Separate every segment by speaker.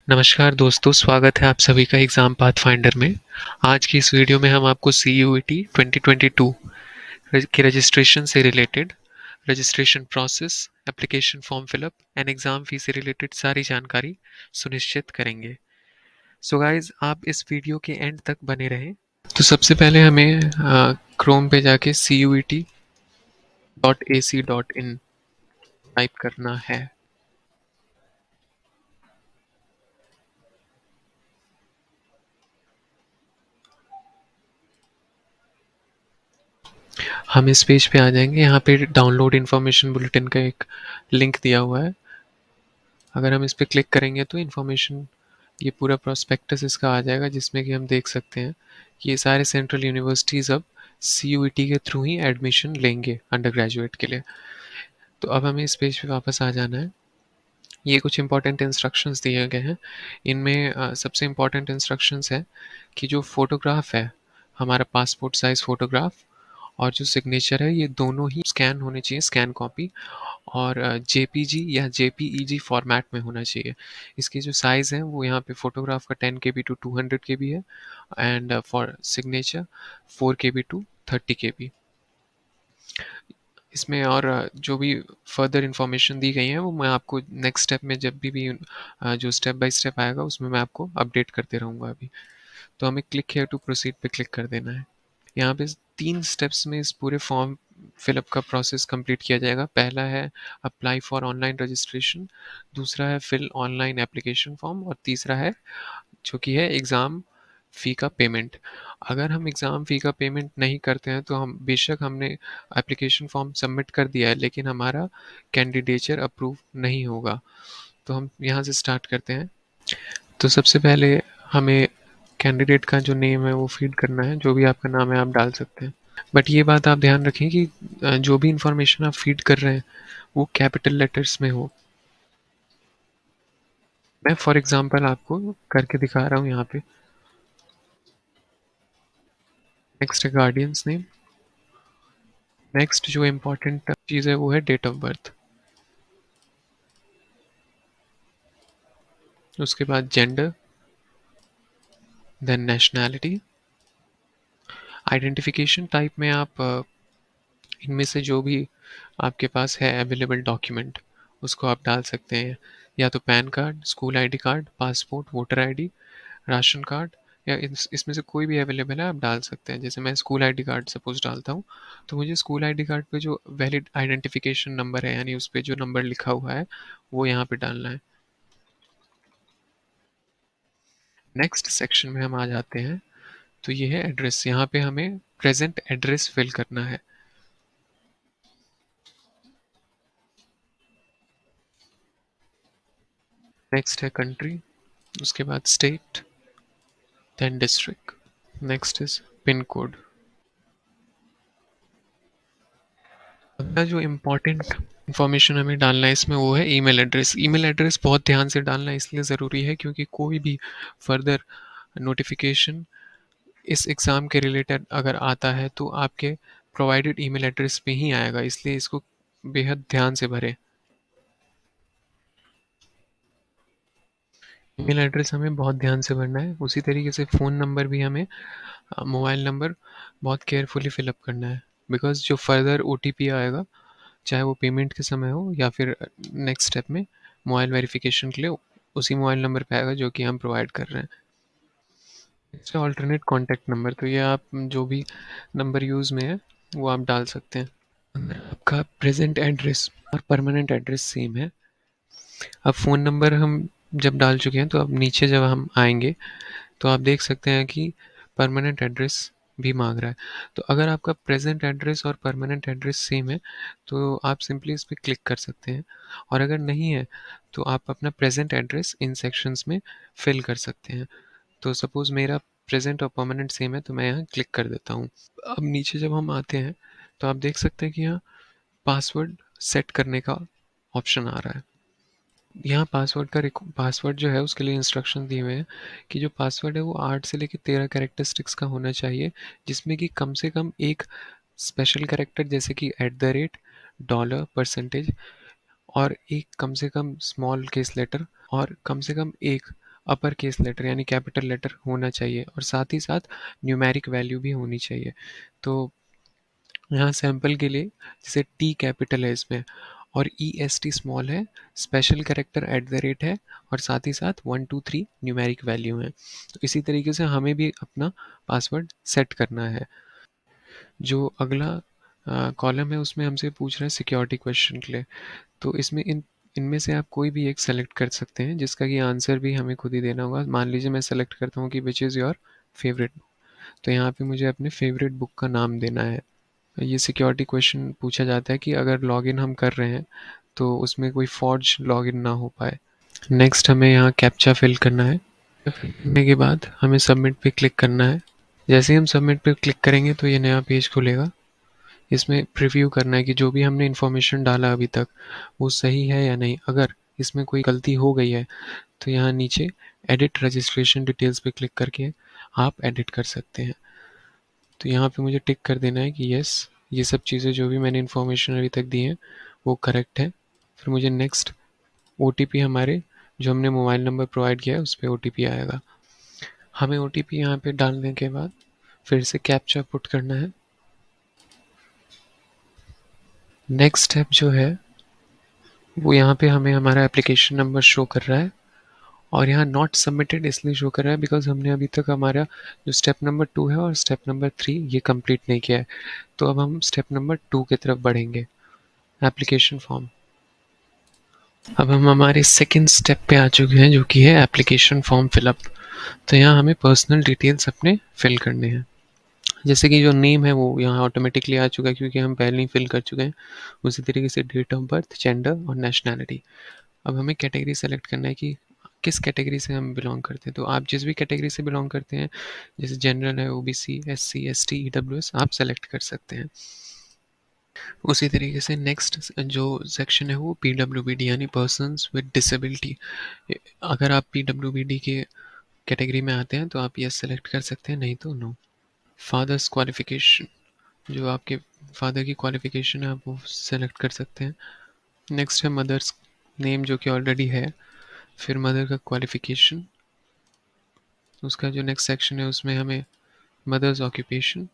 Speaker 1: नमस्कार दोस्तों, स्वागत है आप सभी का एग्ज़ाम पाथफाइंडर में। आज की इस वीडियो में हम आपको CUET 2022 के रजिस्ट्रेशन से related registration process, application form fill up and exam फ़ी से रिलेटेड सारी जानकारी सुनिश्चित करेंगे। सो गाइस, आप इस वीडियो के एंड तक बने रहें। तो सबसे पहले हमें क्रोम पे जाके CUET.ac.in टाइप करना है। हम इस पेज पे आ जाएंगे। यहाँ पे डाउनलोड इन्फॉर्मेशन बुलेटिन का एक लिंक दिया हुआ है। अगर हम इस पर क्लिक करेंगे तो इन्फॉर्मेशन, ये पूरा प्रोस्पेक्टस इसका आ जाएगा, जिसमें कि हम देख सकते हैं कि ये सारे सेंट्रल यूनिवर्सिटीज़ अब CUET के थ्रू ही एडमिशन लेंगे अंडर ग्रेजुएट के लिए। तो अब हमें इस पेज पे वापस आ जाना है। ये कुछ इंपॉर्टेंट इंस्ट्रक्शंस दिए गए हैं। इनमें सबसे इम्पॉर्टेंट इंस्ट्रक्शंस है कि जो फ़ोटोग्राफ है, हमारा पासपोर्ट साइज़ फ़ोटोग्राफ और जो सिग्नेचर है, ये दोनों ही स्कैन होने चाहिए, स्कैन कॉपी, और JPG या JPEG फॉर्मेट में होना चाहिए। इसकी जो साइज़ है वो यहाँ पे फ़ोटोग्राफ का 10 KB टू 200 KB है, and for signature 4 KB to 30 KB। इसमें और जो भी फर्दर इंफॉर्मेशन दी गई है वो मैं आपको नेक्स्ट स्टेप में, जब भी जो स्टेप बाय स्टेप आएगा उसमें मैं आपको अपडेट करते रहूँगा अभी। तो हमें क्लिक हियर टू प्रोसीड पे क्लिक कर देना है। यहाँ पे 3 स्टेप्स में इस पूरे फॉर्म फिलअप का प्रोसेस कंप्लीट किया जाएगा। पहला है अप्लाई फॉर ऑनलाइन रजिस्ट्रेशन, दूसरा है फिल ऑनलाइन एप्लीकेशन फॉर्म, और तीसरा है जो कि है एग्ज़ाम फ़ी का पेमेंट। अगर हम एग्ज़ाम फ़ी का पेमेंट नहीं करते हैं तो हम, बेशक हमने एप्लीकेशन फॉर्म सबमिट कर दिया है, लेकिन हमारा कैंडिडेचर अप्रूव नहीं होगा। तो हम यहाँ से स्टार्ट करते हैं। तो सबसे पहले हमें कैंडिडेट का जो नेम है वो फीड करना है। जो भी आपका नाम है आप डाल सकते हैं, बट ये बात आप ध्यान रखें कि जो भी इंफॉर्मेशन आप फीड कर रहे हैं वो कैपिटल लेटर्स में हो। मैं फॉर एग्जांपल आपको करके दिखा रहा हूँ यहाँ पे। नेक्स्ट है गार्डियंस नेम। नेक्स्ट जो इम्पोर्टेंट चीज़ है वो है डेट ऑफ बर्थ। उसके बाद gender, then nationality. Identification type में आप इनमें से जो भी आपके पास है अवेलेबल डॉक्यूमेंट, उसको आप डाल सकते हैं। या तो pan card, school ID card, passport, voter ID, ration card, या इसमें से कोई भी अवेलेबल है आप डाल सकते हैं। जैसे मैं स्कूल आईडी कार्ड सपोज डालता हूँ, तो मुझे स्कूल आईडी कार्ड पे जो वैलिड आइडेंटिफिकेशन नंबर है, यानी उस पे जो नंबर लिखा हुआ है, वो यहाँ पे डालना है। नेक्स्ट सेक्शन में हम आ जाते हैं। तो ये है एड्रेस। यहाँ पे हमें प्रेजेंट एड्रेस फिल करना है। नेक्स्ट है कंट्री, उसके बाद state, then district. Next is pin code. अगला जो इम्पोर्टेंट इन्फॉर्मेशन हमें डालना है इसमें वो है ईमेल एड्रेस। ईमेल एड्रेस बहुत ध्यान से डालना इसलिए ज़रूरी है क्योंकि कोई भी फर्दर नोटिफिकेशन इस एग्ज़ाम के रिलेटेड अगर आता है तो आपके प्रोवाइडेड ईमेल एड्रेस पे ही आएगा, इसलिए इसको बेहद ध्यान से भरें। ईमेल एड्रेस हमें बहुत ध्यान से भरना है। उसी तरीके से फ़ोन नंबर भी हमें, मोबाइल नंबर बहुत केयरफुली फिलअप करना है, बिकॉज़ जो फर्दर OTP आएगा, चाहे वो पेमेंट के समय हो या फिर नेक्स्ट स्टेप में मोबाइल वेरिफिकेशन के लिए, उसी मोबाइल नंबर पे आएगा जो कि हम प्रोवाइड कर रहे हैं। इसका ऑल्टरनेट कॉन्टैक्ट नंबर, तो ये आप जो भी नंबर यूज़ में है वो आप डाल सकते हैं। अगर आपका प्रेजेंट एड्रेस और परमानेंट एड्रेस सेम है, अब फ़ोन नंबर हम जब डाल चुके हैं तो अब नीचे जब हम आएंगे तो आप देख सकते हैं कि परमानेंट एड्रेस भी मांग रहा है। तो अगर आपका प्रेजेंट एड्रेस और परमानेंट एड्रेस सेम है तो आप सिंपली इस पर क्लिक कर सकते हैं, और अगर नहीं है तो आप अपना प्रेजेंट एड्रेस इन सेक्शंस में फिल कर सकते हैं। तो सपोज़ मेरा प्रेजेंट और परमानेंट सेम है तो मैं यहाँ क्लिक कर देता हूँ। अब नीचे जब हम आते हैं तो आप देख सकते हैं कि यहाँ पासवर्ड सेट करने का ऑप्शन आ रहा है। यहाँ पासवर्ड जो है उसके लिए इंस्ट्रक्शन दिए हुए हैं कि जो पासवर्ड है वो 8 से लेकर 13 कैरेक्टरिस्टिक्स का होना चाहिए, जिसमें कि कम से कम एक स्पेशल कैरेक्टर जैसे कि @ डॉलर, परसेंटेज, और एक कम से कम स्मॉल केस लेटर, और कम से कम एक अपर केस लेटर यानी कैपिटल लेटर होना चाहिए और साथ ही साथ न्यूमेरिक वैल्यू भी होनी चाहिए। तो यहाँ सैंपल के लिए जैसे टी कैपिटल है इसमें और ई एस टी स्मॉल है, special character at the rate है और साथ ही साथ 1 2 3 न्यूमेरिक वैल्यू है। तो इसी तरीके से हमें भी अपना पासवर्ड सेट करना है। जो अगला कॉलम है उसमें हमसे पूछ रहा है सिक्योरिटी क्वेश्चन के लिए। तो इसमें इनमें से आप कोई भी एक सेलेक्ट कर सकते हैं जिसका कि आंसर भी हमें खुद ही देना होगा। मान लीजिए मैं सेलेक्ट करता हूँ कि which is your favourite book, तो यहाँ पे मुझे अपने फेवरेट बुक का नाम देना है। ये सिक्योरिटी क्वेश्चन पूछा जाता है कि अगर लॉगिन हम कर रहे हैं तो उसमें कोई फॉर्ज लॉगिन ना हो पाए। नेक्स्ट हमें यहाँ कैप्चा फिल करना है। करने के बाद हमें सबमिट पे क्लिक करना है। जैसे ही हम सबमिट पे क्लिक करेंगे तो ये नया पेज खुलेगा। इसमें प्रीव्यू करना है कि जो भी हमने इन्फॉर्मेशन डाला अभी तक वो सही है या नहीं। अगर इसमें कोई गलती हो गई है तो यहाँ नीचे एडिट रजिस्ट्रेशन डिटेल्स पे क्लिक करके आप एडिट कर सकते हैं। तो यहाँ पे मुझे टिक कर देना है कि यस, ये सब चीज़ें जो भी मैंने इन्फॉर्मेशन अभी तक दी हैं वो करेक्ट है। फिर मुझे नेक्स्ट ओटीपी हमारे जो हमने मोबाइल नंबर प्रोवाइड किया है उस पर ओटीपी आएगा। हमें ओटीपी यहाँ पे डालने के बाद फिर से कैप्चा पुट करना है। नेक्स्ट स्टेप जो है वो यहाँ पे हमें हमारा एप्लीकेशन नंबर शो कर रहा है और यहाँ नॉट सबमिटेड इसलिए शो कर रहा है बिकॉज हमने अभी तक हमारा जो स्टेप नंबर 2 है और स्टेप नंबर 3 ये कंप्लीट नहीं किया है। तो अब हम स्टेप नंबर 2 की तरफ बढ़ेंगे, एप्लीकेशन फॉर्म। अब हम हमारे सेकंड स्टेप पे आ चुके हैं जो कि है एप्लीकेशन फॉर्म फिलअप। तो यहाँ हमें पर्सनल डिटेल्स अपने फिल करने हैं। जैसे कि जो नेम है वो यहाँ ऑटोमेटिकली आ चुका है क्योंकि हम पहले ही फिल कर चुके हैं। उसी तरीके से डेट ऑफ बर्थ, जेंडर और नेशनैलिटी। अब हमें कैटेगरी सेलेक्ट करना है कि किस कैटेगरी से हम बिलोंग करते हैं। तो आप जिस भी कैटेगरी से बिलोंग करते हैं, जैसे जनरल है, ओबीसी, एससी, एसटी, ईडब्ल्यूएस, आप सेलेक्ट कर सकते हैं। उसी तरीके से नेक्स्ट जो सेक्शन है वो पीडब्ल्यूबीडी यानी पर्सन्स विद डिसेबिलिटी। अगर आप पीडब्ल्यूबीडी के कैटेगरी में आते हैं तो आप यस सेलेक्ट कर सकते हैं, नहीं तो नो। फादर्स क्वालिफिकेशन, जो आपके फादर की क्वालिफिकेशन है आप वो सेलेक्ट कर सकते हैं। नेक्स्ट है मदर्स नेम जो कि ऑलरेडी है। फिर मदर का क्वालिफिकेशन, उसका जो नेक्स्ट सेक्शन है उसमें हमें मदर्स ऑक्यूपेशन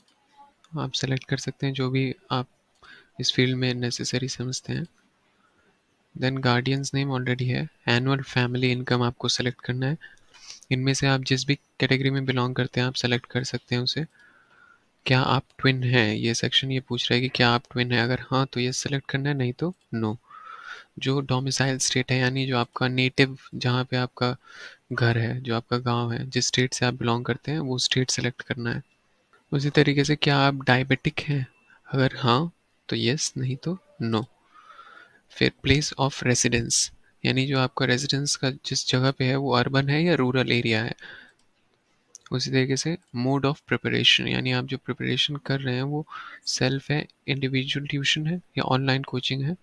Speaker 1: आप सेलेक्ट कर सकते हैं जो भी आप इस फील्ड में नेसेसरी समझते हैं। देन गार्डियंस नेम ऑलरेडी है। एनुअल फैमिली इनकम आपको सेलेक्ट करना है। इनमें से आप जिस भी कैटेगरी में बिलोंग करते हैं आप सेलेक्ट कर सकते हैं उसे। क्या आप ट्विन हैं, ये सेक्शन ये पूछ रहा है कि क्या आप ट्विन हैं, अगर हाँ तो ये सेलेक्ट करना है, नहीं तो नो। जो डोमिसाइल स्टेट है यानी जो आपका नेटिव, जहाँ पे आपका घर है, जो आपका गांव है, जिस स्टेट से आप बिलोंग करते हैं वो स्टेट सेलेक्ट करना है। उसी तरीके से क्या आप डायबिटिक हैं, अगर हाँ तो यस, नहीं तो नो। फिर प्लेस ऑफ रेसिडेंस यानी जो आपका रेजिडेंस का जिस जगह पे है वो अर्बन है या रूरल एरिया है। उसी तरीके से मोड ऑफ प्रिपरेशन यानी आप जो प्रिपरेशन कर रहे हैं वो सेल्फ है, इंडिविजुअल ट्यूशन है या ऑनलाइन कोचिंग है।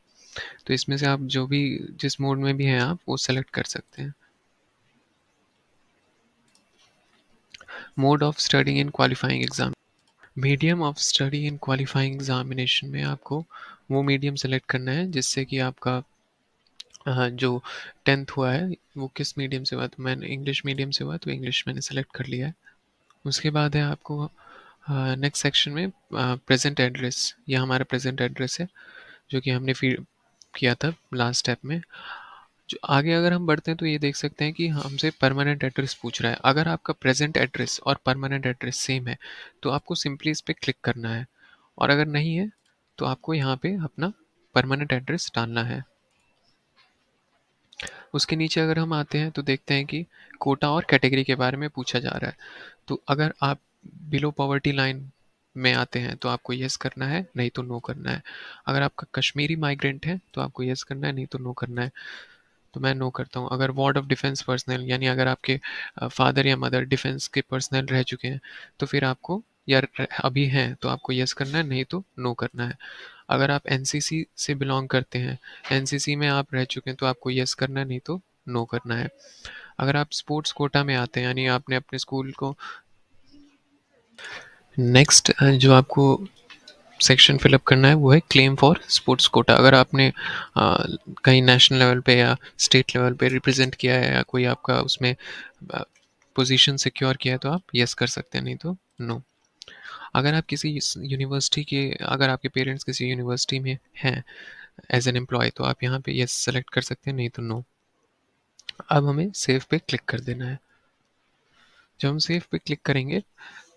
Speaker 1: तो इसमें से आप जो भी जिस मोड में भी हैं आप वो सेलेक्ट कर सकते हैं। Mode of study in qualifying exam, medium of study in qualifying examination में आपको वो मीडियम सेलेक्ट करना है जिससे कि आपका जो 10th हुआ है वो किस मीडियम से हुआ। तो मैंने इंग्लिश मीडियम से हुआ तो इंग्लिश मैंने सेलेक्ट कर लिया है। उसके बाद है आपको नेक्स्ट सेक्शन में प्रेजेंट एड्रेस, ये हमारा प्रेजेंट एड्रेस है जो कि हमने फिर किया था लास्ट स्टेप में। जो आगे अगर हम बढ़ते हैं तो ये देख सकते हैं कि हमसे परमानेंट एड्रेस पूछ रहा है। अगर आपका प्रेजेंट एड्रेस और परमानेंट एड्रेस सेम है तो आपको सिंपली इस पर क्लिक करना है और अगर नहीं है तो आपको यहाँ पे अपना परमानेंट एड्रेस डालना है। उसके नीचे अगर हम आते हैं तो देखते हैं कि कोटा और कैटेगरी के बारे में पूछा जा रहा है। तो अगर आप बिलो पॉवर्टी लाइन में आते हैं तो आपको यस करना है, नहीं तो नो करना है। अगर आपका कश्मीरी माइग्रेंट है तो आपको यस करना है, नहीं तो नो करना है। तो मैं नो करता हूँ। अगर वार्ड ऑफ डिफेंस पर्सनल यानी अगर आपके फादर या मदर डिफेंस के पर्सनल रह चुके हैं तो फिर आपको या अभी हैं तो आपको यस करना है, नहीं तो नो करना है। अगर आप एनसीसी से बिलोंग करते हैं, एनसीसी में आप रह चुके हैं तो आपको यस करना है, नहीं तो नो करना है। अगर आप स्पोर्ट्स कोटा में आते हैं यानी आपने अपने स्कूल को नेक्स्ट जो आपको सेक्शन फिलअप करना है वो है क्लेम फॉर स्पोर्ट्स कोटा। अगर आपने कहीं नेशनल लेवल पे या स्टेट लेवल पे रिप्रेजेंट किया है या कोई आपका उसमें पोजीशन सिक्योर किया है तो आप यस कर सकते हैं, नहीं तो नो। अगर आप किसी यूनिवर्सिटी के, अगर आपके पेरेंट्स किसी यूनिवर्सिटी में हैं एज एन एम्प्लॉय तो आप यहाँ पे यस सेलेक्ट कर सकते हैं, नहीं तो नो। अब हमें सेव पे क्लिक कर देना है। जब हम सेव पे क्लिक करेंगे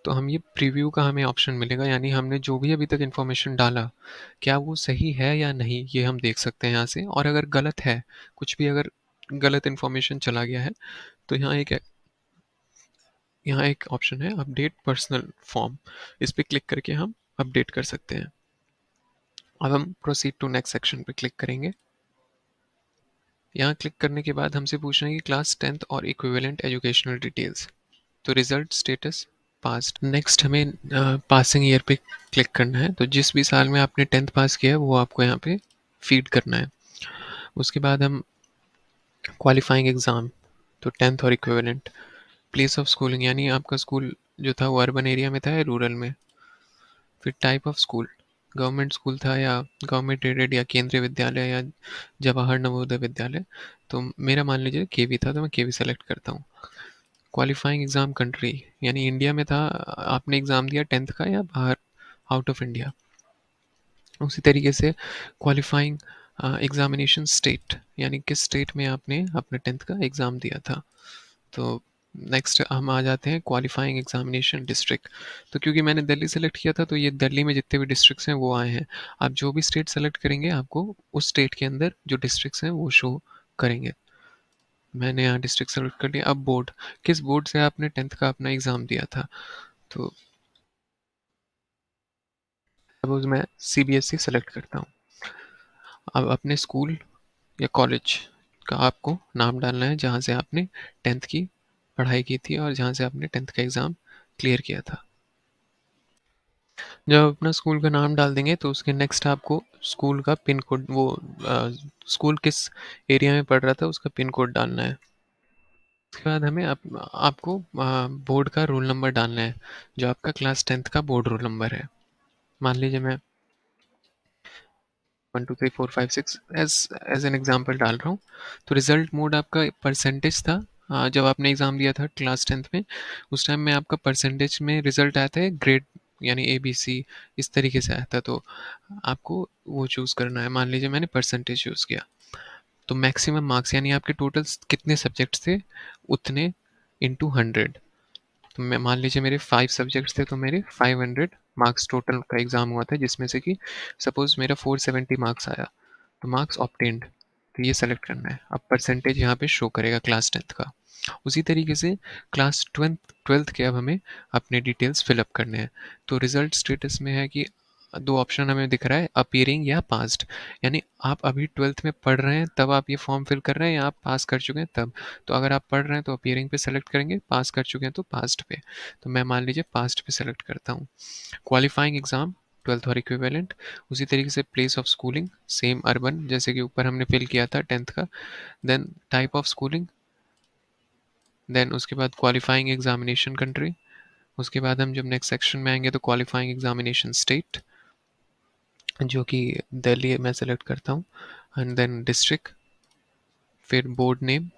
Speaker 1: तो हम ये प्रीव्यू का हमें ऑप्शन मिलेगा, यानी हमने जो भी अभी तक इन्फॉर्मेशन डाला क्या वो सही है या नहीं ये हम देख सकते हैं यहाँ से। और अगर गलत है, कुछ भी अगर गलत इन्फॉर्मेशन चला गया है तो यहाँ एक ऑप्शन है अपडेट पर्सनल फॉर्म, इस पर क्लिक करके हम अपडेट कर सकते हैं। अब हम प्रोसीड टू नेक्स्ट सेक्शन पे क्लिक करेंगे। यहाँ क्लिक करने के बाद हमसे पूछ रहे हैं कि क्लास 10th और इक्विवेलेंट एजुकेशनल डिटेल्स। तो रिजल्ट स्टेटस पास्ड। नेक्स्ट हमें पासिंग ईयर पे क्लिक करना है, तो जिस भी साल में आपने 10th पास किया है वो आपको यहाँ पे फीड करना है। उसके बाद हम क्वालिफाइंग एग्ज़ाम, तो 10th और इक्विवेलेंट। प्लेस ऑफ स्कूलिंग, यानी आपका स्कूल जो था वो अर्बन एरिया में था या रूरल में। फिर type of school, government school था या गवर्नमेंट एडेड या केंद्रीय विद्यालय या जवाहर नवोदय विद्यालय। तो मेरा मान लीजिए केवी था तो मैं केवी सेलेक्ट करता हूँ। क्वालिफाइंग एग्ज़ाम कंट्री, यानी इंडिया में था, आपने एग्ज़ाम दिया 10th का या बाहर आउट ऑफ इंडिया। उसी तरीके से क्वालिफाइंग एग्जामिनेशन स्टेट, यानी किस स्टेट में आपने अपने 10th का एग्ज़ाम दिया था। तो नेक्स्ट हम आ जाते हैं क्वालिफाइंग एग्जामिनेशन डिस्ट्रिक्ट। तो क्योंकि मैंने दिल्ली सेलेक्ट किया था तो ये दिल्ली में जितने भी डिस्ट्रिक्ट्स हैं वो आए हैं। आप जो भी स्टेट सेलेक्ट करेंगे आपको उस स्टेट के अंदर जो डिस्ट्रिक्ट्स हैं वो शो करेंगे। मैंने यहाँ डिस्ट्रिक्ट सेलेक्ट कर लिया। अब बोर्ड, किस बोर्ड से आपने 10th का अपना एग्ज़ाम दिया था। तो सपोज मैं सीबीएसई सेलेक्ट करता हूँ। अब अपने स्कूल या कॉलेज का आपको नाम डालना है जहाँ से आपने 10th की पढ़ाई की थी और जहाँ से आपने 10th का एग्ज़ाम क्लियर किया था। जब आप अपना स्कूल का नाम डाल देंगे तो उसके नेक्स्ट आपको स्कूल का पिन कोड, वो स्कूल किस एरिया में पढ़ रहा था उसका पिन कोड डालना है। उसके बाद हमें आपको बोर्ड का रोल नंबर डालना है, जो आपका क्लास 10th का बोर्ड रोल नंबर है। मान लीजिए मैं 1 2 3 4 5 6 एज एन एग्जांपल डाल रहा हूँ। तो रिजल्ट मोड आपका परसेंटेज था। जब आपने एग्ज़ाम दिया था क्लास 10th में उस टाइम में आपका परसेंटेज में रिजल्ट आया था ग्रेड, यानी ABC इस तरीके से आया था। तो आपको वो चूज़ करना है। मान लीजिए मैंने परसेंटेज चूज़ किया तो मैक्सिमम मार्क्स, यानी आपके टोटल कितने सब्जेक्ट्स थे उतने इंटू 100। तो मैं मान लीजिए मेरे 5 सब्जेक्ट्स थे तो मेरे 500 मार्क्स टोटल का एग्ज़ाम हुआ था, जिसमें से कि सपोज़ मेरा 470 मार्क्स आया तो मार्क्स ऑब्टेन्ड, तो ये सेलेक्ट करना है। अब परसेंटेज यहाँ पे शो करेगा क्लास 10th का। उसी तरीके से क्लास 12th के अब हमें अपने डिटेल्स फिलअप करने हैं। तो रिजल्ट स्टेटस में है कि दो ऑप्शन हमें दिख रहा है, अपीयरिंग या पास्ड। यानी आप अभी 12th में पढ़ रहे हैं तब आप ये फॉर्म फिल कर रहे हैं या आप पास कर चुके हैं तब। तो अगर आप पढ़ रहे हैं तो अपीयरिंग पे सेलेक्ट करेंगे, पास कर चुके हैं तो पास्ट पे। तो मैं मान लीजिए पास्ट पे सेलेक्ट करता हूँ। क्वालिफाइंग एग्ज़ाम 12th और इक्विवेलेंट। उसी तरीके से place of schooling semi urban, जैसे कि ऊपर हमने फिल किया था 10th का। Then type of schooling, then उसके बाद क्वालिफाइंग एग्जामिनेशन कंट्री। उसके बाद हम जब नेक्स्ट सेक्शन में आएंगे तो क्वालिफाइंग एग्जामिनेशन स्टेट, जो कि दिल्ली मैं सेलेक्ट करता हूँ। एंड देन डिस्ट्रिक्ट, फिर बोर्ड नेम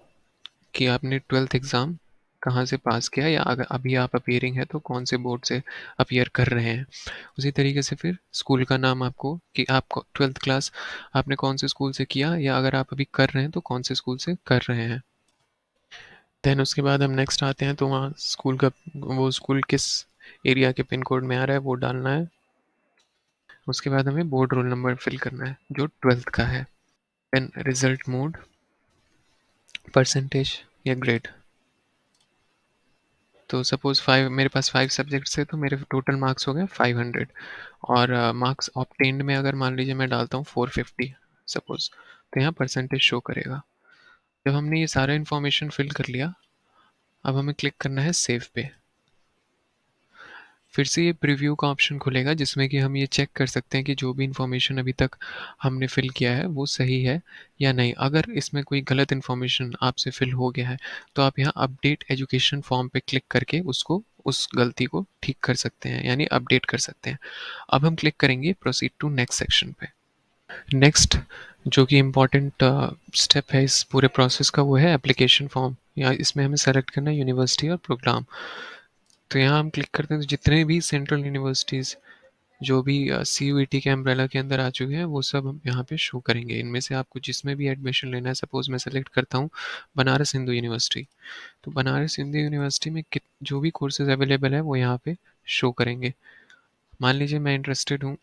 Speaker 1: कि आपने 12th एग्ज़ाम कहाँ से पास किया, या अगर अभी आप अपीयरिंग है तो कौन से बोर्ड से अपीयर कर रहे हैं। उसी तरीके से फिर स्कूल का नाम आपको कि आप 12th क्लास आपने कौन से स्कूल से किया, या अगर आप अभी कर रहे हैं तो कौन से स्कूल से कर रहे हैं। देन उसके बाद हम नेक्स्ट आते हैं तो वहाँ स्कूल का, वो स्कूल किस एरिया के पिन कोड में आ रहा है वो डालना है। उसके बाद हमें बोर्ड रोल नंबर फिल करना है जो 12th का है। देन रिजल्ट मोड, परसेंटेज या ग्रेड। तो सपोज़ 5, मेरे पास 5 सब्जेक्ट्स थे तो मेरे टोटल मार्क्स हो गए 500। और मार्क्स ऑब्टेन्ड में अगर मान लीजिए मैं डालता हूँ 450 सपोज़, तो यहाँ परसेंटेज शो करेगा। जब हमने ये सारा इन्फॉर्मेशन फिल कर लिया अब हमें क्लिक करना है सेव पे। फिर से ये प्रीव्यू का ऑप्शन खुलेगा जिसमें कि हम ये चेक कर सकते हैं कि जो भी इन्फॉर्मेशन अभी तक हमने फिल किया है वो सही है या नहीं। अगर इसमें कोई गलत इन्फॉर्मेशन आपसे फिल हो गया है तो आप यहाँ अपडेट एजुकेशन फॉर्म पे क्लिक करके उसको उस गलती को ठीक कर सकते हैं, यानी अपडेट कर सकते हैं। अब हम क्लिक करेंगे प्रोसीड टू नेक्स्ट सेक्शन पे। नेक्स्ट जो कि इम्पॉर्टेंट स्टेप है इस पूरे प्रोसेस का, वो है एप्लीकेशन फॉर्म। या इसमें हमें सेलेक्ट करना है यूनिवर्सिटी और प्रोग्राम। तो यहाँ हम क्लिक करते हैं, तो जितने भी सेंट्रल यूनिवर्सिटीज़ जो भी CUET के अम्ब्रेला के अंदर आ चुके हैं, वो सब हम यहाँ पे शो करेंगे। इनमें से आपको जिसमें भी एडमिशन लेना है, सपोज़ मैं सेलेक्ट करता हूँ बनारस हिंदू यूनिवर्सिटी। तो बनारस हिंदू यूनिवर्सिटी में जो भी कोर्सेज़ अवेलेबल है वो यहाँ पे शो करेंगे। मान लीजिए मैं इंटरेस्टेड हूँ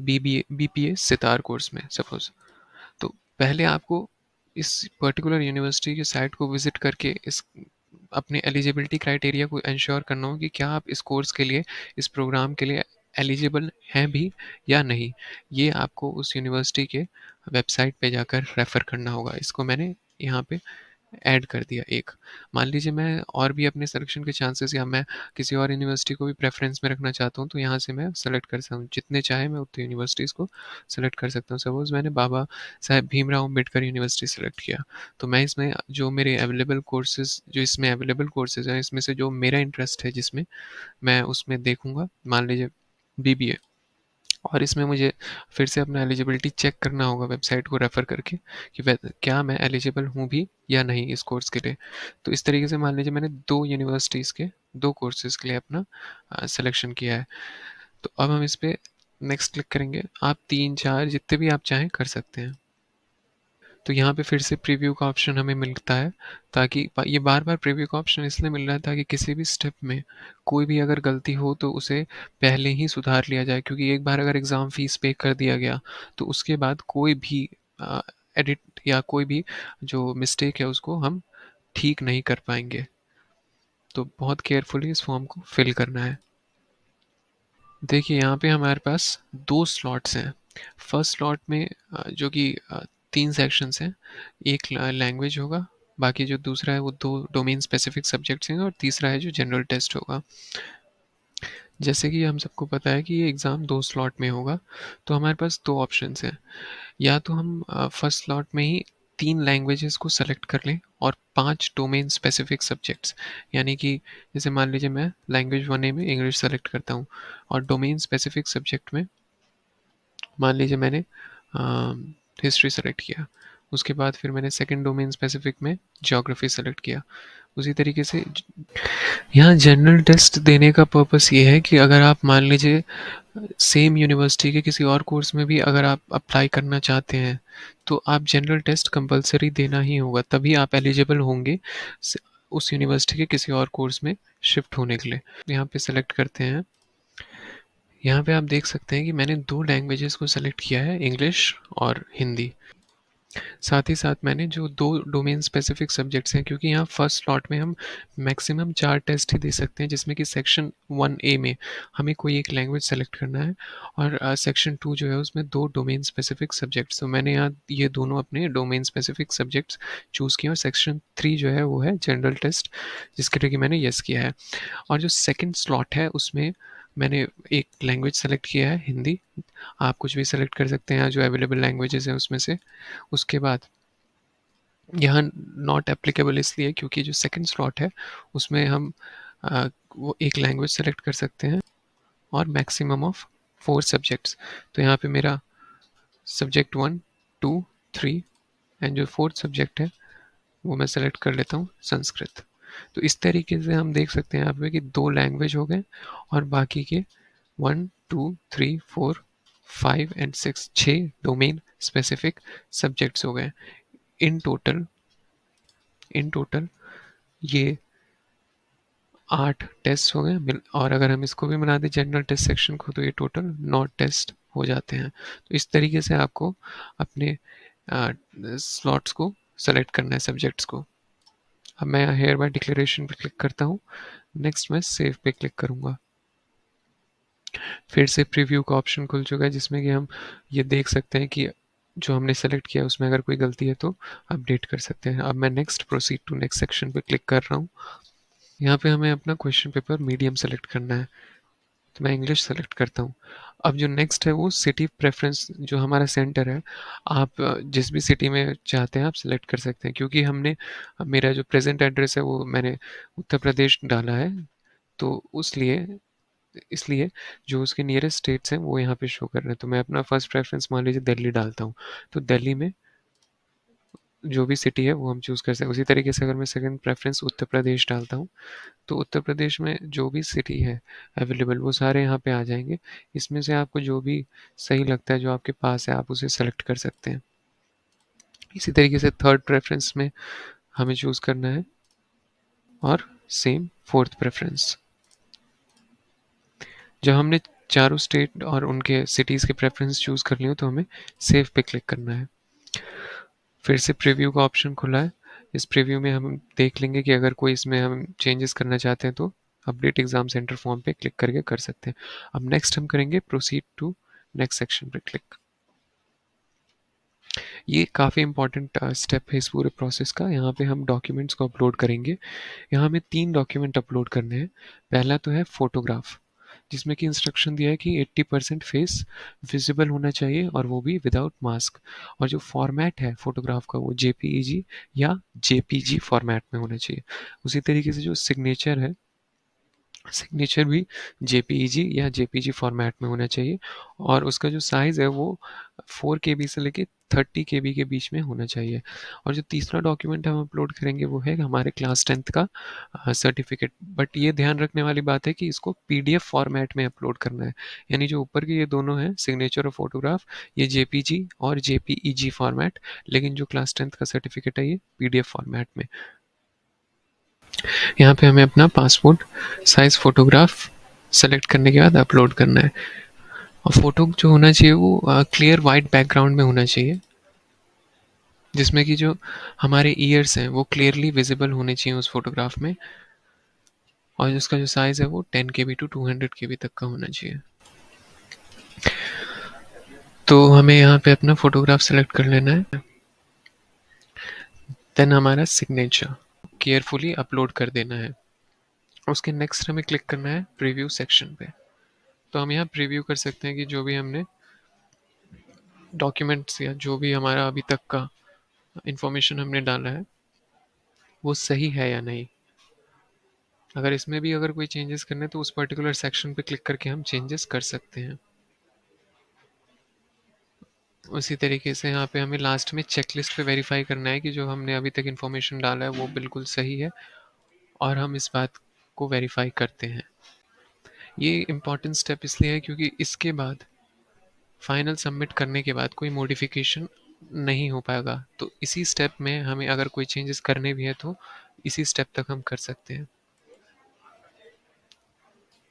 Speaker 1: BPA सितार कोर्स में सपोज़। तो पहले आपको इस पर्टिकुलर यूनिवर्सिटी की साइट को विज़िट करके इस अपने एलिजिबिलिटी क्राइटेरिया को इंश्योर करना हो कि क्या आप इस कोर्स के लिए, इस प्रोग्राम के लिए एलिजिबल हैं भी या नहीं। ये आपको उस यूनिवर्सिटी के वेबसाइट पे जाकर रेफ़र करना होगा। इसको मैंने यहाँ पे ऐड कर दिया एक। मान लीजिए मैं और भी अपने सिलेक्शन के चांसेस, या मैं किसी और यूनिवर्सिटी को भी प्रेफ़रेंस में रखना चाहता हूँ, तो यहाँ से मैं सेलेक्ट कर सकता हूँ। जितने चाहे मैं उतनी यूनिवर्सिटीज़ को सेलेक्ट कर सकता हूँ। सपोज़ मैंने बाबा साहेब भीमराव अम्बेडकर यूनिवर्सिटी सेलेक्ट किया, तो मैं इसमें जो मेरे अवेलेबल कोर्सेज़, जो इसमें अवेलेबल कोर्सेज़ हैं, इसमें से जो मेरा इंटरेस्ट है जिसमें, मैं उसमें देखूँगा। मान लीजिए BBA, और इसमें मुझे फिर से अपना एलिजिबिलिटी चेक करना होगा वेबसाइट को रेफ़र करके कि क्या मैं एलिजिबल हूँ भी या नहीं इस कोर्स के लिए। तो इस तरीके से मान लीजिए मैंने 2 यूनिवर्सिटीज़ के 2 कोर्सेज़ के लिए अपना सिलेक्शन किया है। तो अब हम इस पे नेक्स्ट क्लिक करेंगे। आप 3-4 जितने भी आप चाहें कर सकते हैं। तो यहाँ पे फिर से प्रीव्यू का ऑप्शन हमें मिलता है, ताकि ये बार-बार प्रीव्यू का ऑप्शन इसलिए मिल रहा है ताकि किसी भी स्टेप में कोई भी अगर गलती हो तो उसे पहले ही सुधार लिया जाए। क्योंकि एक बार अगर एग्ज़ाम फ़ीस पे कर दिया गया, तो उसके बाद कोई भी एडिट या कोई भी जो मिस्टेक है उसको हम ठीक नहीं कर पाएँगे। तो बहुत केयरफुली इस फॉर्म को फिल करना है। देखिए यहाँ पे हमारे पास 2 स्लॉट्स हैं। फर्स्ट स्लॉट में जो कि 3 सेक्शंस हैं। एक लैंग्वेज होगा, बाकी जो दूसरा है वो 2 डोमेन स्पेसिफिक सब्जेक्ट्स हैं, और तीसरा है जो जनरल टेस्ट होगा। जैसे कि हम सबको पता है कि ये एग्ज़ाम 2 स्लॉट में होगा, तो हमारे पास 2 ऑप्शंस हैं। या तो हम फर्स्ट स्लॉट में ही 3 लैंग्वेजेस को सेलेक्ट कर लें और 5 डोमेन स्पेसिफिक सब्जेक्ट्स, यानी कि जैसे मान लीजिए मैं लैंग्वेज 1A में इंग्लिश सेलेक्ट करता हूँ, और डोमेन स्पेसिफिक सब्जेक्ट में मान लीजिए मैंने हिस्ट्री सेलेक्ट किया। उसके बाद फिर मैंने सेकंड डोमेन स्पेसिफिक में ज्योग्राफी सेलेक्ट किया। उसी तरीके से यहाँ जनरल टेस्ट देने का पर्पस ये है कि अगर आप मान लीजिए सेम यूनिवर्सिटी के किसी और कोर्स में भी अगर आप अप्लाई करना चाहते हैं, तो आप जनरल टेस्ट कंपल्सरी देना ही होगा, तभी आप एलिजिबल होंगे उस यूनिवर्सिटी के किसी और कोर्स में शिफ्ट होने के लिए। यहाँ पे सेलेक्ट करते हैं। यहाँ पे आप देख सकते हैं कि मैंने 2 लैंग्वेजेस को सेलेक्ट किया है, इंग्लिश और हिंदी। साथ ही साथ मैंने जो 2 डोमेन स्पेसिफिक सब्जेक्ट्स हैं, क्योंकि यहाँ फर्स्ट स्लॉट में हम मैक्सिमम 4 टेस्ट ही दे सकते हैं, जिसमें कि सेक्शन 1A में हमें कोई एक लैंग्वेज सेलेक्ट करना है, और सेक्शन 2 जो है उसमें 2 डोमेन स्पेसिफिक सब्जेक्ट्स। तो मैंने यहाँ ये दोनों अपने डोमेन स्पेसिफिक सब्जेक्ट्स चूज़ किए, और सेक्शन 3 जो है वो है जनरल टेस्ट, जिसके लिए कि मैंने येस किया है। और जो सेकंड स्लॉट है उसमें मैंने एक लैंग्वेज सेलेक्ट किया है, हिंदी। आप कुछ भी सेलेक्ट कर सकते हैं जो अवेलेबल लैंग्वेजेस हैं उसमें से। उसके बाद यहाँ नॉट एप्लीकेबल इसलिए क्योंकि जो सेकंड स्लॉट है उसमें हम वो एक लैंग्वेज सेलेक्ट कर सकते हैं, और मैक्सिमम ऑफ 4 सब्जेक्ट्स। तो यहाँ पे मेरा सब्जेक्ट 1, 2, 3 एंड जो फोर्थ सब्जेक्ट है वो मैं सेलेक्ट कर लेता हूँ संस्कृत। तो इस तरीके से हम देख सकते हैं यहाँ पे कि 2 लैंग्वेज हो गए, और बाकी के 1, 2, 3, 4, 5 एंड 6 6 डोमेन स्पेसिफिक सब्जेक्ट्स हो गए। इन टोटल इन टोटल ये 8 टेस्ट हो गए, और अगर हम इसको भी मिला दें जनरल टेस्ट सेक्शन को, तो ये टोटल 9 टेस्ट हो जाते हैं। तो इस तरीके से आपको अपने स्लॉट्स को सेलेक्ट करना है, सब्जेक्ट्स को। अब मैं यहाँ हेयर बाय डिक्लेरेशन पे क्लिक करता हूँ। नेक्स्ट मैं सेव पे क्लिक करूँगा। फिर से प्रीव्यू का ऑप्शन खुल चुका है, जिसमें कि हम ये देख सकते हैं कि जो हमने सेलेक्ट किया उसमें अगर कोई गलती है तो अपडेट कर सकते हैं। अब मैं next proceed to next section पे क्लिक कर रहा हूँ। यहाँ पे हमें अपना क्वेश्चन पेपर मीडियम सेलेक्ट करना है, तो मैं इंग्लिश सेलेक्ट करता हूँ। अब जो नेक्स्ट है वो सिटी प्रेफ़रेंस, जो हमारा सेंटर है, आप जिस भी सिटी में चाहते हैं आप सेलेक्ट कर सकते हैं, क्योंकि हमने मेरा जो प्रेज़ेंट एड्रेस है वो मैंने उत्तर प्रदेश डाला है, तो उसलिए इसलिए जो उसके नियरेस्ट स्टेट्स हैं वो यहाँ पे शो कर रहे हैं। तो मैं अपना फर्स्ट प्रेफ़रेंस मान लीजिए दिल्ली डालता हूँ, तो दिल्ली में जो भी सिटी है वो हम चूज़ कर सकते हैं। उसी तरीके से अगर मैं सेकंड प्रेफ़रेंस उत्तर प्रदेश डालता हूँ, तो उत्तर प्रदेश में जो भी सिटी है अवेलेबल वो सारे यहाँ पे आ जाएँगे। इसमें से आपको जो भी सही लगता है, जो आपके पास है, आप उसे सेलेक्ट कर सकते हैं। इसी तरीके से थर्ड प्रेफ़रेंस में हमें चूज़ करना है, और सेम फोर्थ प्रेफ़रेंस। जब हमने चारों स्टेट और उनके सिटीज़ के प्रेफ़रेंस चूज़ कर लिए हो तो हमें सेव पे क्लिक करना है। फिर से प्रीव्यू का ऑप्शन खुला है। इस प्रीव्यू में हम देख लेंगे कि अगर कोई इसमें हम चेंजेस करना चाहते हैं तो अपडेट एग्ज़ाम सेंटर फॉर्म पे क्लिक करके कर सकते हैं। अब नेक्स्ट हम करेंगे प्रोसीड टू नेक्स्ट सेक्शन पे क्लिक। ये काफ़ी इंपॉर्टेंट स्टेप है इस पूरे प्रोसेस का। यहाँ पे हम डॉक्यूमेंट्स को अपलोड करेंगे। यहाँ हमें 3 डॉक्यूमेंट अपलोड करने हैं। पहला तो है फ़ोटोग्राफ, जिसमें कि इंस्ट्रक्शन दिया है कि 80% फेस विजिबल होना चाहिए और वो भी विदाउट मास्क। और जो फॉर्मेट है फ़ोटोग्राफ का वो जेपीईजी या जेपीजी फॉर्मेट में होना चाहिए। उसी तरीके से जो सिग्नेचर है, सिग्नेचर भी जेपीईजी या जेपीजी फॉर्मेट में होना चाहिए, और उसका जो साइज़ है वो 4 केबी से लेके 30 केबी के बीच में होना चाहिए। और जो तीसरा डॉक्यूमेंट हम अपलोड करेंगे वो है हमारे क्लास 10th का सर्टिफिकेट। बट ये ध्यान रखने वाली बात है कि इसको पीडीएफ फॉर्मेट में अपलोड करना है। यानी जो ऊपर के ये दोनों हैं, सिग्नेचर और फोटोग्राफ, ये जेपीजी और जेपीईजी फॉर्मेट, लेकिन जो क्लास 10th का सर्टिफिकेट है ये पीडीएफ फॉर्मेट में। यहाँ पे हमें अपना पासपोर्ट साइज़ फ़ोटोग्राफ सेलेक्ट करने के बाद अपलोड करना है, और फ़ोटो जो होना चाहिए वो क्लियर वाइट बैकग्राउंड में होना चाहिए, जिसमें कि जो हमारे ईयर्स हैं वो क्लियरली विजिबल होने चाहिए उस फ़ोटोग्राफ में, और उसका जो साइज़ है वो 10 केबी टू 200 केबी तक का होना चाहिए। तो हमें यहाँ पे अपना फ़ोटोग्राफ सेलेक्ट कर लेना है, देन हमारा सिग्नेचर केयरफुली अपलोड कर देना है। उसके नेक्स्ट हमें क्लिक करना है प्रीव्यू सेक्शन पे। तो हम यहाँ प्रीव्यू कर सकते हैं कि जो भी हमने डॉक्यूमेंट्स या जो भी हमारा अभी तक का इंफॉर्मेशन हमने डाला है वो सही है या नहीं। अगर इसमें भी अगर कोई चेंजेस करने तो उस पर्टिकुलर सेक्शन पे क्लिक करके हम चेंजेस कर सकते हैं। उसी तरीके से यहाँ पे हमें लास्ट में चेकलिस्ट पे वेरीफाई करना है कि जो हमने अभी तक इंफॉर्मेशन डाला है वो बिल्कुल सही है, और हम इस बात को वेरीफाई करते हैं। ये इम्पॉर्टेंट स्टेप इसलिए है क्योंकि इसके बाद फाइनल सबमिट करने के बाद कोई मॉडिफिकेशन नहीं हो पाएगा। तो इसी स्टेप में हमें अगर कोई चेंजेस करने भी है तो इसी स्टेप तक हम कर सकते हैं।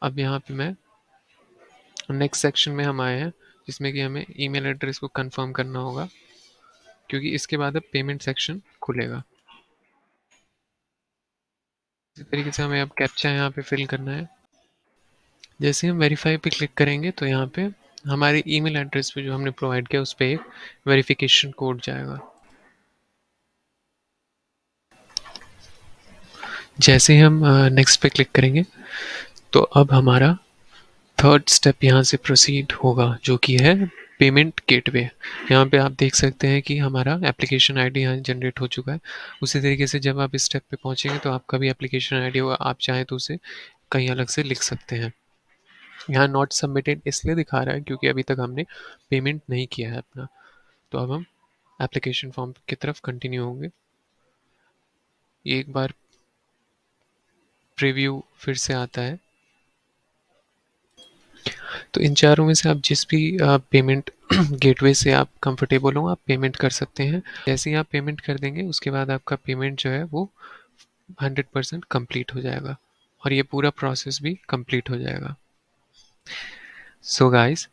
Speaker 1: अब यहाँ पे मैं नेक्स्ट सेक्शन में हम आए हैं, जिसमें कि हमें ईमेल एड्रेस को कंफर्म करना होगा, क्योंकि इसके बाद अब पेमेंट सेक्शन खुलेगा। इसी तरीके से हमें अब कैप्चा यहाँ पे फिल करना है। जैसे हम वेरीफाई पे क्लिक करेंगे तो यहाँ पे हमारे ईमेल एड्रेस पे जो हमने प्रोवाइड किया उस पर एक वेरिफिकेशन कोड जाएगा। जैसे ही हम नेक्स्ट पे क्लिक करेंगे तो अब हमारा थर्ड स्टेप यहाँ से प्रोसीड होगा, जो कि है पेमेंट गेटवे। यहाँ पे आप देख सकते हैं कि हमारा एप्लीकेशन आईडी यहाँ जनरेट हो चुका है। उसी तरीके से जब आप इस स्टेप पे पहुँचेंगे तो आपका भी एप्लीकेशन आईडी होगा, आप चाहें तो उसे कहीं अलग से लिख सकते हैं। यहाँ नॉट सबमिटेड इसलिए दिखा रहा है क्योंकि अभी तक हमने पेमेंट नहीं किया है अपना। तो अब हम एप्लीकेशन फॉर्म की तरफ कंटिन्यू होंगे। ये एक बार प्रीव्यू फिर से आता है। तो इन चारों में से आप जिस भी पेमेंट गेटवे से आप कंफर्टेबल हो आप पेमेंट कर सकते हैं। जैसे ही आप पेमेंट कर देंगे उसके बाद आपका पेमेंट जो है वो 100% कंप्लीट हो जाएगा, और ये पूरा प्रोसेस भी कंप्लीट हो जाएगा। सो गाइस,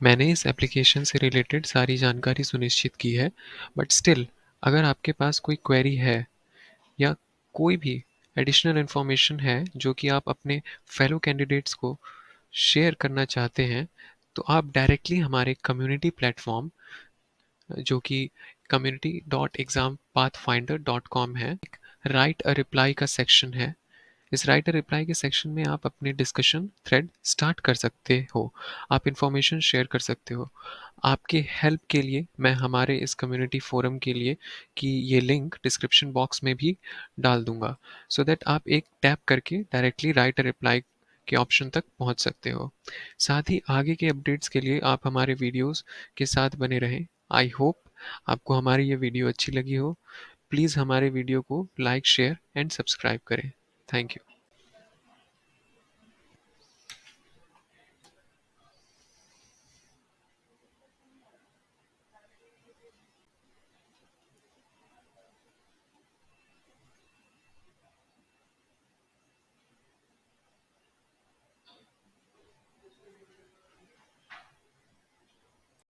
Speaker 1: मैंने इस एप्लीकेशन से रिलेटेड सारी जानकारी सुनिश्चित की है, बट स्टिल अगर आपके पास कोई क्वेरी है या कोई भी एडिशनल इन्फॉर्मेशन है जो कि आप अपने फेलो कैंडिडेट्स को शेयर करना चाहते हैं, तो आप डायरेक्टली हमारे कम्युनिटी प्लेटफॉर्म, जो कि community.exampathfinder.com है, राइट अ रिप्लाई का सेक्शन है, इस राइटर रिप्लाई के सेक्शन में आप अपने डिस्कशन थ्रेड स्टार्ट कर सकते हो। आप इन्फॉर्मेशन शेयर कर सकते हो। आपके हेल्प के लिए मैं हमारे इस कम्युनिटी फोरम के लिए कि ये लिंक डिस्क्रिप्शन बॉक्स में भी डाल दूँगा, सो दैट आप एक टैप करके डायरेक्टली राइट अ रिप्लाई के ऑप्शन तक पहुँच सकते हो। साथ ही आगे के अपडेट्स के लिए आप हमारे वीडियोज़ के साथ बने रहें। आई होप आपको हमारी ये वीडियो अच्छी लगी हो। प्लीज़ हमारे वीडियो को लाइक, शेयर एंड सब्सक्राइब करें। Thank you.